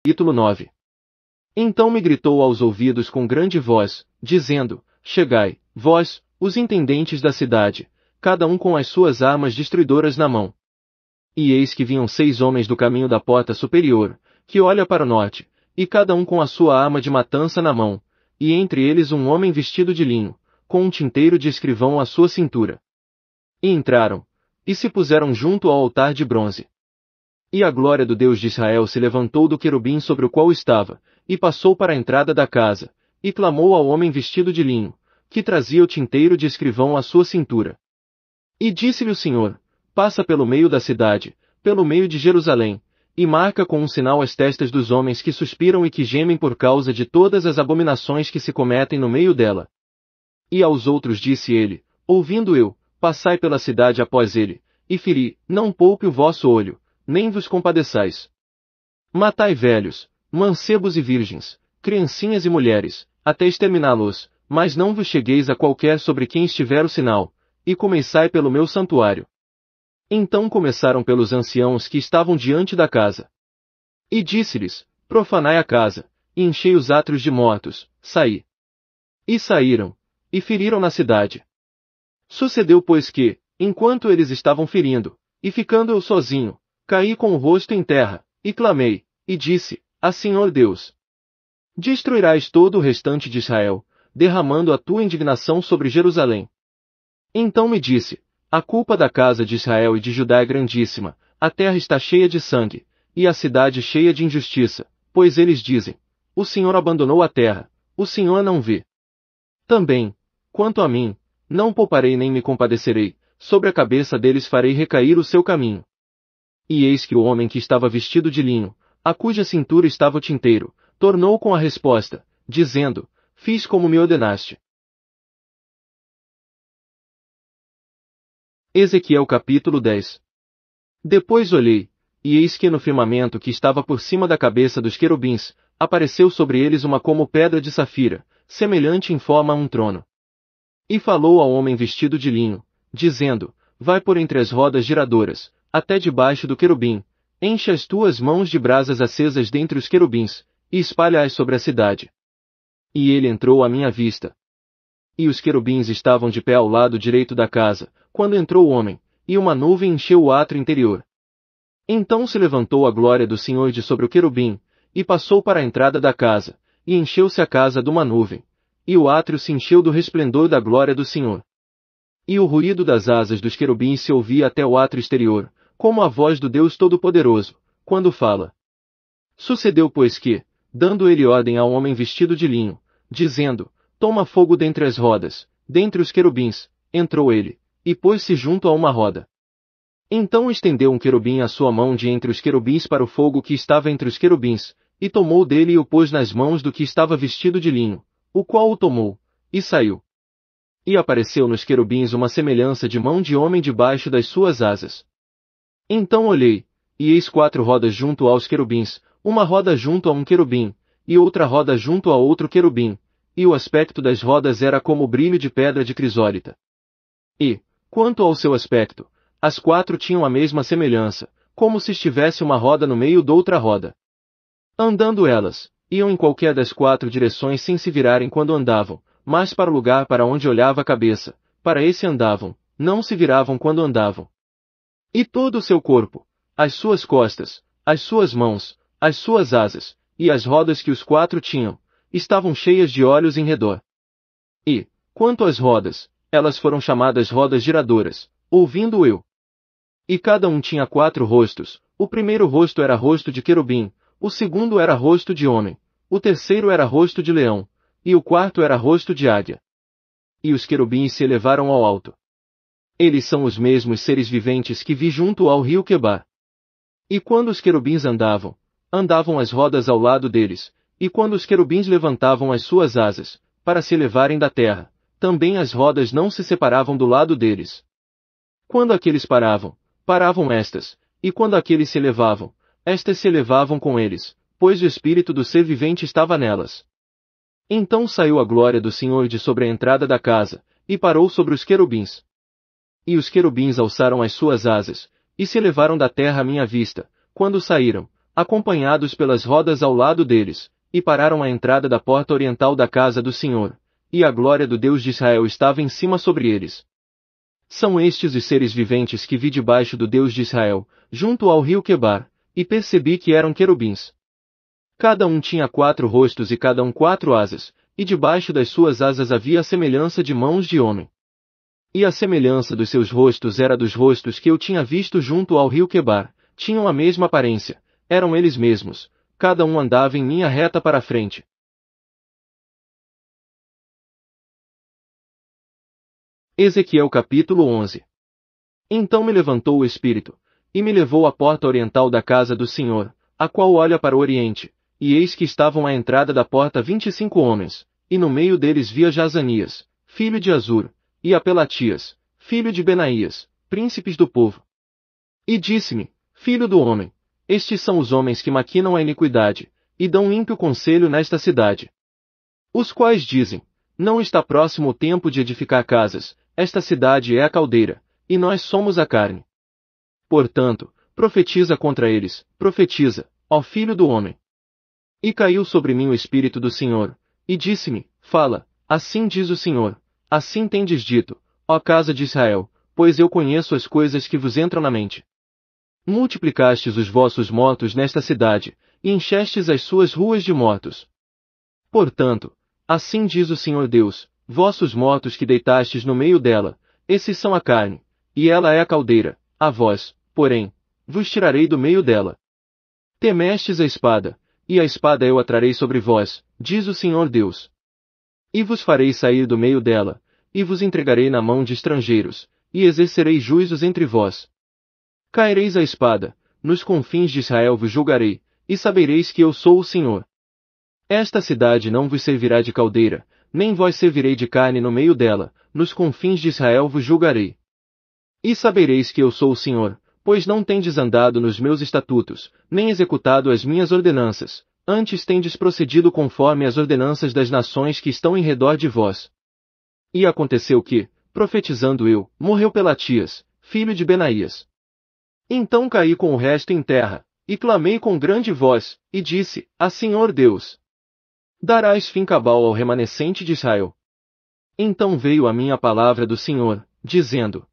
Capítulo 9. Então me gritou aos ouvidos com grande voz, dizendo: Chegai, vós, os intendentes da cidade, cada um com as suas armas destruidoras na mão. E eis que vinham 6 homens do caminho da porta superior, que olha para o norte, e cada um com a sua arma de matança na mão, e entre eles um homem vestido de linho, com um tinteiro de escrivão à sua cintura. E entraram, e se puseram junto ao altar de bronze. E a glória do Deus de Israel se levantou do querubim sobre o qual estava, e passou para a entrada da casa, e clamou ao homem vestido de linho, que trazia o tinteiro de escrivão à sua cintura. E disse-lhe o Senhor: Passa pelo meio da cidade, pelo meio de Jerusalém, e marca com um sinal as testas dos homens que suspiram e que gemem por causa de todas as abominações que se cometem no meio dela. E aos outros disse ele, ouvindo eu: Passai pela cidade após ele, e feri, não poupe o vosso olho, nem vos compadeçais. Matai velhos, mancebos e virgens, criancinhas e mulheres, até exterminá-los, mas não vos chegueis a qualquer sobre quem estiver o sinal, e começai pelo meu santuário. Então começaram pelos anciãos que estavam diante da casa. E disse-lhes: Profanai a casa, e enchei os átrios de mortos, saí. E saíram, e feriram na cidade. Sucedeu pois que, enquanto eles estavam ferindo, e ficando eu sozinho, caí com o rosto em terra, e clamei, e disse: Ah, Senhor Deus! Destruirás todo o restante de Israel, derramando a tua indignação sobre Jerusalém. Então me disse: A culpa da casa de Israel e de Judá é grandíssima, a terra está cheia de sangue, e a cidade cheia de injustiça, pois eles dizem: O Senhor abandonou a terra, o Senhor não vê. Também, quanto a mim, não pouparei nem me compadecerei, sobre a cabeça deles farei recair o seu caminho. E eis que o homem que estava vestido de linho, a cuja cintura estava o tinteiro, tornou com a resposta, dizendo: Fiz como me ordenaste. Ezequiel capítulo 10. Depois olhei, e eis que no firmamento que estava por cima da cabeça dos querubins, apareceu sobre eles uma como pedra de safira, semelhante em forma a um trono. E falou ao homem vestido de linho, dizendo: Vai por entre as rodas giradoras, até debaixo do querubim, enche as tuas mãos de brasas acesas dentre os querubins, e espalha-as sobre a cidade. E ele entrou à minha vista. E os querubins estavam de pé ao lado direito da casa, quando entrou o homem, e uma nuvem encheu o átrio interior. Então se levantou a glória do Senhor de sobre o querubim, e passou para a entrada da casa, e encheu-se a casa de uma nuvem, e o átrio se encheu do resplendor da glória do Senhor. E o ruído das asas dos querubins se ouvia até o átrio exterior, como a voz do Deus Todo-Poderoso, quando fala. Sucedeu pois que, dando ele ordem ao homem vestido de linho, dizendo: Toma fogo dentre as rodas, dentre os querubins, entrou ele, e pôs-se junto a uma roda. Então estendeu um querubim a sua mão de entre os querubins para o fogo que estava entre os querubins, e tomou dele e o pôs nas mãos do que estava vestido de linho, o qual o tomou, e saiu. E apareceu nos querubins uma semelhança de mão de homem debaixo das suas asas. Então olhei, e eis 4 rodas junto aos querubins, uma roda junto a um querubim, e outra roda junto a outro querubim, e o aspecto das rodas era como o brilho de pedra de crisólita. E, quanto ao seu aspecto, as 4 tinham a mesma semelhança, como se estivesse uma roda no meio doutra roda. Andando elas, iam em qualquer das 4 direções sem se virarem quando andavam, mas para o lugar para onde olhava a cabeça, para esse andavam, não se viravam quando andavam. E todo o seu corpo, as suas costas, as suas mãos, as suas asas, e as rodas que os 4 tinham, estavam cheias de olhos em redor. E, quanto às rodas, elas foram chamadas rodas giradoras, ouvindo eu. E cada um tinha 4 rostos, o primeiro rosto era rosto de querubim, o segundo era rosto de homem, o terceiro era rosto de leão, e o quarto era rosto de águia. E os querubins se elevaram ao alto. Eles são os mesmos seres viventes que vi junto ao rio Quebar. E quando os querubins andavam, andavam as rodas ao lado deles, e quando os querubins levantavam as suas asas, para se elevarem da terra, também as rodas não se separavam do lado deles. Quando aqueles paravam, paravam estas, e quando aqueles se elevavam, estas se elevavam com eles, pois o espírito do ser vivente estava nelas. Então saiu a glória do Senhor de sobre a entrada da casa, e parou sobre os querubins. E os querubins alçaram as suas asas, e se elevaram da terra à minha vista, quando saíram, acompanhados pelas rodas ao lado deles, e pararam à entrada da porta oriental da casa do Senhor, e a glória do Deus de Israel estava em cima sobre eles. São estes os seres viventes que vi debaixo do Deus de Israel, junto ao rio Quebar, e percebi que eram querubins. Cada um tinha 4 rostos e cada um 4 asas, e debaixo das suas asas havia a semelhança de mãos de homem. E a semelhança dos seus rostos era dos rostos que eu tinha visto junto ao rio Quebar, tinham a mesma aparência, eram eles mesmos, cada um andava em linha reta para a frente. Ezequiel capítulo 11. Então me levantou o Espírito, e me levou à porta oriental da casa do Senhor, a qual olha para o oriente, e eis que estavam à entrada da porta 25 homens, e no meio deles via Jazanias, filho de Azur, e a Pelatias, filho de Benaías, príncipes do povo. E disse-me, filho do homem, estes são os homens que maquinam a iniquidade, e dão ímpio conselho nesta cidade. Os quais dizem, não está próximo o tempo de edificar casas, esta cidade é a caldeira, e nós somos a carne. Portanto, profetiza contra eles, profetiza, ó filho do homem. E caiu sobre mim o Espírito do Senhor, e disse-me, fala, assim diz o Senhor, assim tendes dito, ó casa de Israel, pois eu conheço as coisas que vos entram na mente. Multiplicastes os vossos mortos nesta cidade, e enchestes as suas ruas de mortos. Portanto, assim diz o Senhor Deus, vossos mortos que deitastes no meio dela, esses são a carne, e ela é a caldeira, a vós, porém, vos tirarei do meio dela. Temestes a espada, e a espada eu a trarei sobre vós, diz o Senhor Deus. E vos farei sair do meio dela, e vos entregarei na mão de estrangeiros, e exercerei juízos entre vós. Caereis a espada, nos confins de Israel vos julgarei, e sabereis que eu sou o Senhor. Esta cidade não vos servirá de caldeira, nem vós servirei de carne no meio dela, nos confins de Israel vos julgarei. E sabereis que eu sou o Senhor, pois não tendes andado nos meus estatutos, nem executado as minhas ordenanças, antes tendes procedido conforme as ordenanças das nações que estão em redor de vós. E aconteceu que, profetizando eu, morreu Pelatias, filho de Benaías. Então caí com o resto em terra, e clamei com grande voz, e disse, a Senhor Deus, darás fim cabal ao remanescente de Israel. Então veio a mim a palavra do Senhor, dizendo,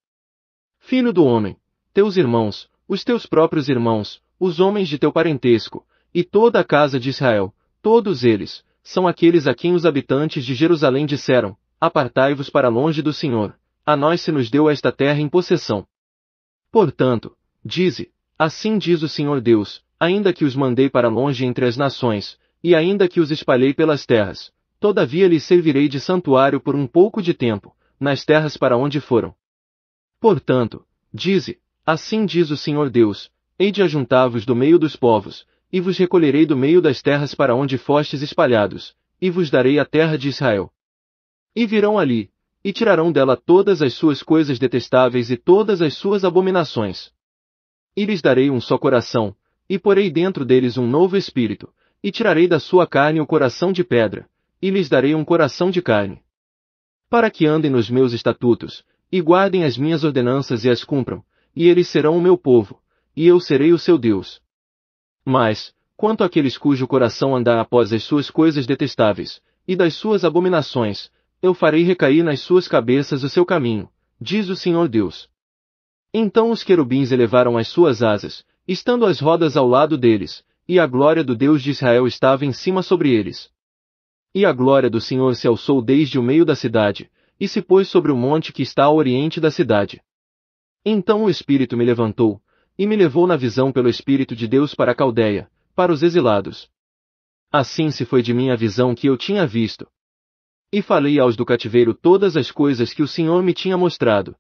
filho do homem, teus irmãos, os teus próprios irmãos, os homens de teu parentesco, e toda a casa de Israel, todos eles, são aqueles a quem os habitantes de Jerusalém disseram, apartai-vos para longe do Senhor, a nós se nos deu esta terra em possessão. Portanto, dize, assim diz o Senhor Deus, ainda que os mandei para longe entre as nações, e ainda que os espalhei pelas terras, todavia lhes servirei de santuário por um pouco de tempo, nas terras para onde foram. Portanto, dize, assim diz o Senhor Deus, hei de ajuntar-vos do meio dos povos, e vos recolherei do meio das terras para onde fostes espalhados, e vos darei a terra de Israel. E virão ali, e tirarão dela todas as suas coisas detestáveis e todas as suas abominações. E lhes darei um só coração, e porei dentro deles um novo espírito, e tirarei da sua carne o coração de pedra, e lhes darei um coração de carne. Para que andem nos meus estatutos, e guardem as minhas ordenanças e as cumpram, e eles serão o meu povo, e eu serei o seu Deus. Mas, quanto àqueles cujo coração andar após as suas coisas detestáveis, e das suas abominações, eu farei recair nas suas cabeças o seu caminho, diz o Senhor Deus. Então os querubins elevaram as suas asas, estando as rodas ao lado deles, e a glória do Deus de Israel estava em cima sobre eles. E a glória do Senhor se alçou desde o meio da cidade, e se pôs sobre o monte que está ao oriente da cidade. Então o Espírito me levantou, e me levou na visão pelo Espírito de Deus para a Caldeia, para os exilados. Assim se foi de mim a visão que eu tinha visto. E falei aos do cativeiro todas as coisas que o Senhor me tinha mostrado.